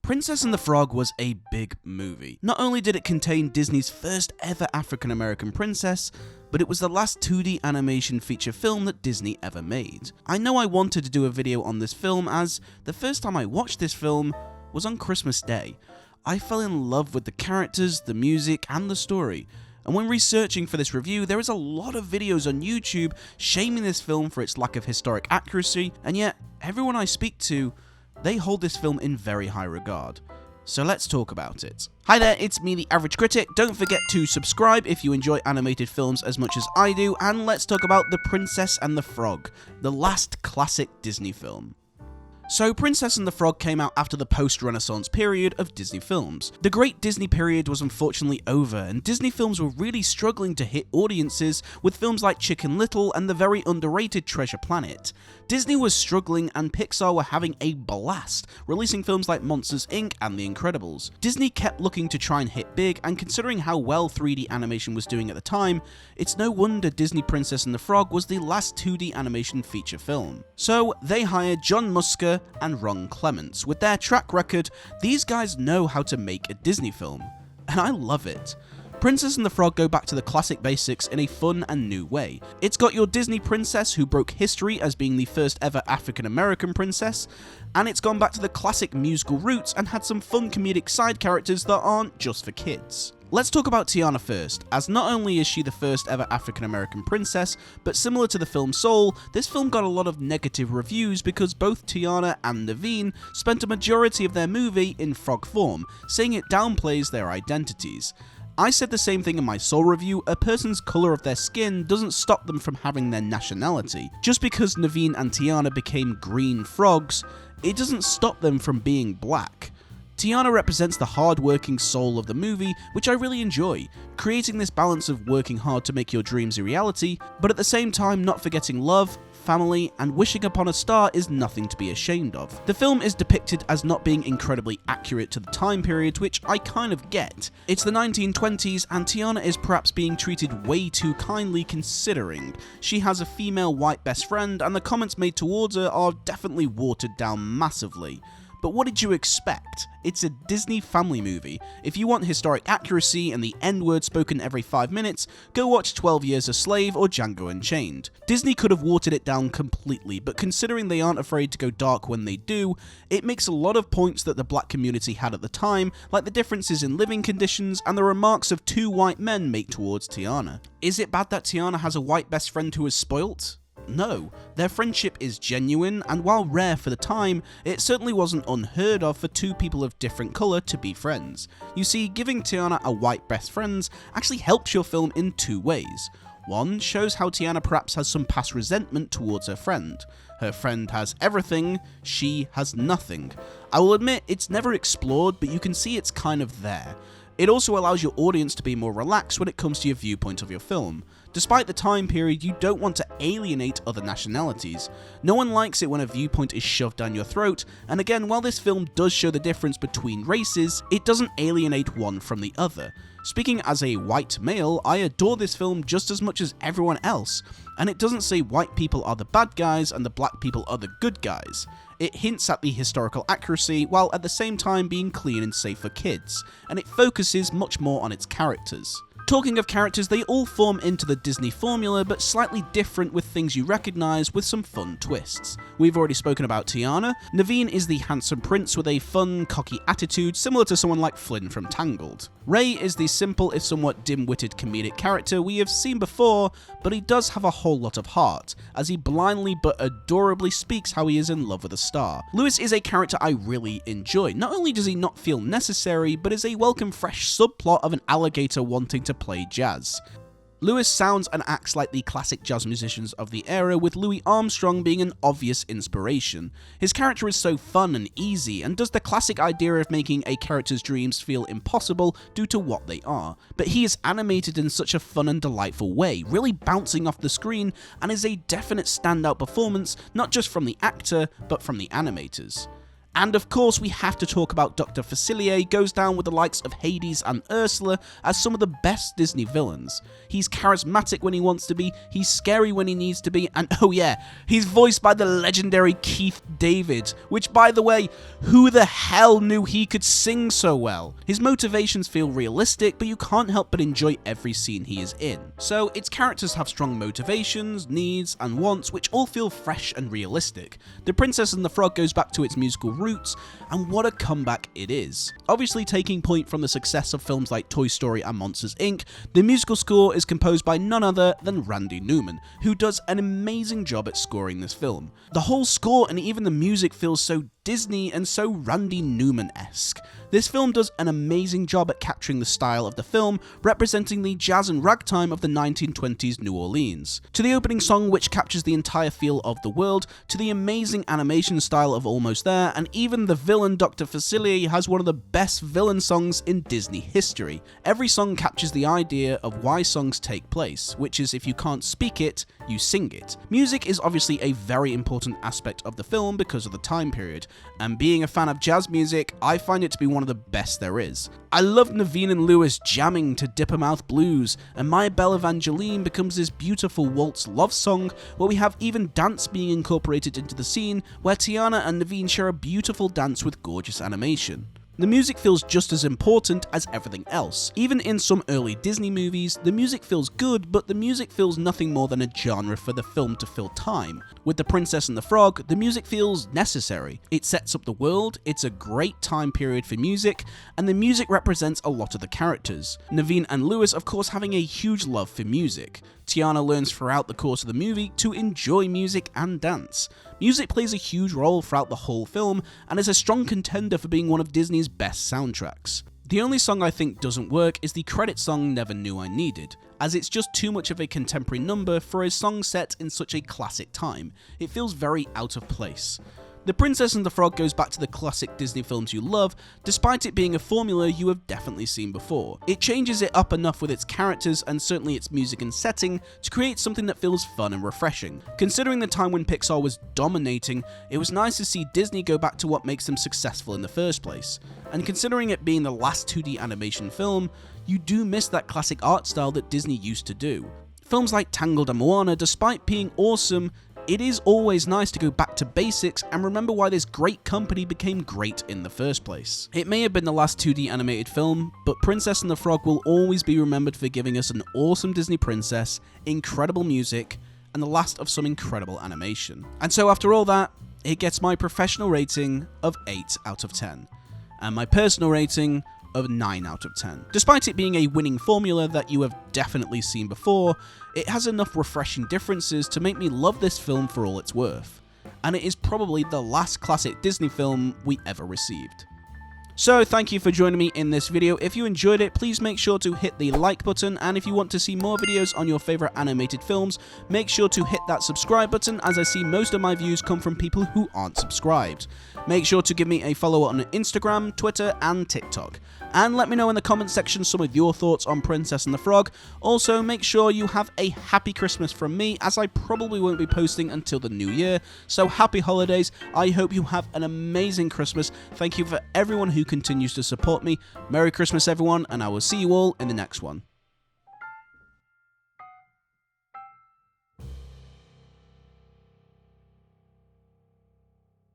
Princess and the Frog was a big movie. Not only did it contain Disney's first ever African-American princess, but it was the last 2D animation feature film that Disney ever made. I know I wanted to do a video on this film as the first time I watched this film was on Christmas Day. I fell in love with the characters, the music, and the story. And when researching for this review, there is a lot of videos on YouTube shaming this film for its lack of historic accuracy, and yet everyone I speak to, they hold this film in very high regard. So let's talk about it. Hi there, it's me, the Average Critic. Don't forget to subscribe if you enjoy animated films as much as I do, and let's talk about The Princess and the Frog, the last classic Disney film. So, Princess and the Frog came out after the post-Renaissance period of Disney films. The great Disney period was unfortunately over, and Disney films were really struggling to hit audiences with films like Chicken Little and the very underrated Treasure Planet. Disney was struggling and Pixar were having a blast, releasing films like Monsters, Inc. and The Incredibles. Disney kept looking to try and hit big, and considering how well 3D animation was doing at the time, it's no wonder Disney Princess and the Frog was the last 2D animation feature film. So, they hired John Musker and Ron Clements. With their track record, these guys know how to make a Disney film, and I love it. Princess and the Frog go back to the classic basics in a fun and new way. It's got your Disney princess who broke history as being the first ever African-American princess, and it's gone back to the classic musical roots and had some fun comedic side characters that aren't just for kids. Let's talk about Tiana first, as not only is she the first ever African-American princess, but similar to the film Soul, this film got a lot of negative reviews because both Tiana and Naveen spent a majority of their movie in frog form, saying it downplays their identities. I said the same thing in my Soul review. A person's colour of their skin doesn't stop them from having their nationality. Just because Naveen and Tiana became green frogs, it doesn't stop them from being black. Tiana represents the hard-working soul of the movie, which I really enjoy, creating this balance of working hard to make your dreams a reality, but at the same time not forgetting love, family, and wishing upon a star is nothing to be ashamed of. The film is depicted as not being incredibly accurate to the time period, which I kind of get. It's the 1920s, and Tiana is perhaps being treated way too kindly considering she has a female white best friend, and the comments made towards her are definitely watered down massively. But what did you expect? It's a Disney family movie. If you want historic accuracy and the N-word spoken every 5 minutes, go watch 12 Years a Slave or Django Unchained. Disney could have watered it down completely, but considering they aren't afraid to go dark when they do, it makes a lot of points that the black community had at the time, like the differences in living conditions and the remarks of two white men make towards Tiana. Is it bad that Tiana has a white best friend who is spoilt? No, their friendship is genuine, and while rare for the time, it certainly wasn't unheard of for two people of different colour to be friends. You see, giving Tiana a white best friend actually helps your film in two ways. One shows how Tiana perhaps has some past resentment towards her friend. Her friend has everything, she has nothing. I will admit it's never explored, but you can see it's kind of there. It also allows your audience to be more relaxed when it comes to your viewpoint of your film. Despite the time period, you don't want to alienate other nationalities. No one likes it when a viewpoint is shoved down your throat, and again, while this film does show the difference between races, it doesn't alienate one from the other. Speaking as a white male, I adore this film just as much as everyone else, and it doesn't say white people are the bad guys and the black people are the good guys. It hints at the historical accuracy while at the same time being clean and safe for kids, and it focuses much more on its characters. Talking of characters, they all form into the Disney formula, but slightly different with things you recognise with some fun twists. We've already spoken about Tiana. Naveen is the handsome prince with a fun, cocky attitude similar to someone like Flynn from Tangled. Ray is the simple if somewhat dim-witted comedic character we have seen before, but he does have a whole lot of heart, as he blindly but adorably speaks how he is in love with a star. Louis is a character I really enjoy. Not only does he not feel necessary, but is a welcome fresh subplot of an alligator wanting to play jazz. Louis sounds and acts like the classic jazz musicians of the era, with Louis Armstrong being an obvious inspiration. His character is so fun and easy, and does the classic idea of making a character's dreams feel impossible due to what they are. But he is animated in such a fun and delightful way, really bouncing off the screen, and is a definite standout performance, not just from the actor, but from the animators. And of course, we have to talk about Dr. Facilier goes down with the likes of Hades and Ursula as some of the best Disney villains. He's charismatic when he wants to be, he's scary when he needs to be, and oh yeah, he's voiced by the legendary Keith David, which by the way, who the hell knew he could sing so well? His motivations feel realistic, but you can't help but enjoy every scene he is in. So its characters have strong motivations, needs, and wants, which all feel fresh and realistic. The Princess and the Frog goes back to its musical roots, and what a comeback it is. Obviously taking point from the success of films like Toy Story and Monsters Inc., the musical score is composed by none other than Randy Newman, who does an amazing job at scoring this film. The whole score and even the music feels so Disney and so Randy Newman-esque. This film does an amazing job at capturing the style of the film, representing the jazz and ragtime of the 1920s New Orleans. To the opening song, which captures the entire feel of the world, to the amazing animation style of Almost There, and even the villain Dr. Facilier has one of the best villain songs in Disney history. Every song captures the idea of why songs take place, which is if you can't speak it, you sing it. Music is obviously a very important aspect of the film because of the time period, and being a fan of jazz music, I find it to be one of the best there is. I love Naveen and Lewis jamming to Dippermouth Blues, and My Belle Evangeline becomes this beautiful waltz love song where we have even dance being incorporated into the scene, where Tiana and Naveen share a beautiful dance with gorgeous animation. The music feels just as important as everything else. Even in some early Disney movies, the music feels good, but the music feels nothing more than a genre for the film to fill time. With The Princess and the Frog, the music feels necessary. It sets up the world, it's a great time period for music, and the music represents a lot of the characters. Naveen and Lewis, of course, having a huge love for music. Tiana learns throughout the course of the movie to enjoy music and dance. Music plays a huge role throughout the whole film and is a strong contender for being one of Disney's best soundtracks. The only song I think doesn't work is the credit song Never Knew I Needed, as it's just too much of a contemporary number for a song set in such a classic time. It feels very out of place. The Princess and the Frog goes back to the classic Disney films you love, despite it being a formula you have definitely seen before. It changes it up enough with its characters and certainly its music and setting to create something that feels fun and refreshing. Considering the time when Pixar was dominating, it was nice to see Disney go back to what makes them successful in the first place. And considering it being the last 2D animation film, you do miss that classic art style that Disney used to do. Films like Tangled and Moana, despite being awesome, it is always nice to go back to basics and remember why this great company became great in the first place. It may have been the last 2D animated film, but Princess and the Frog will always be remembered for giving us an awesome Disney princess, incredible music, and the last of some incredible animation. And so after all that, it gets my professional rating of 8 out of 10, and my personal rating of 9 out of 10. Despite it being a winning formula that you have definitely seen before, it has enough refreshing differences to make me love this film for all it's worth. And it is probably the last classic Disney film we ever received. So thank you for joining me in this video. If you enjoyed it, please make sure to hit the like button, and if you want to see more videos on your favorite animated films, make sure to hit that subscribe button, as I see most of my views come from people who aren't subscribed. Make sure to give me a follow on Instagram, Twitter, and TikTok. And let me know in the comment section some of your thoughts on Princess and the Frog. Also, make sure you have a happy Christmas from me, as I probably won't be posting until the new year. So happy holidays. I hope you have an amazing Christmas. Thank you for everyone who continues to support me. Merry Christmas, everyone, and I will see you all in the next one.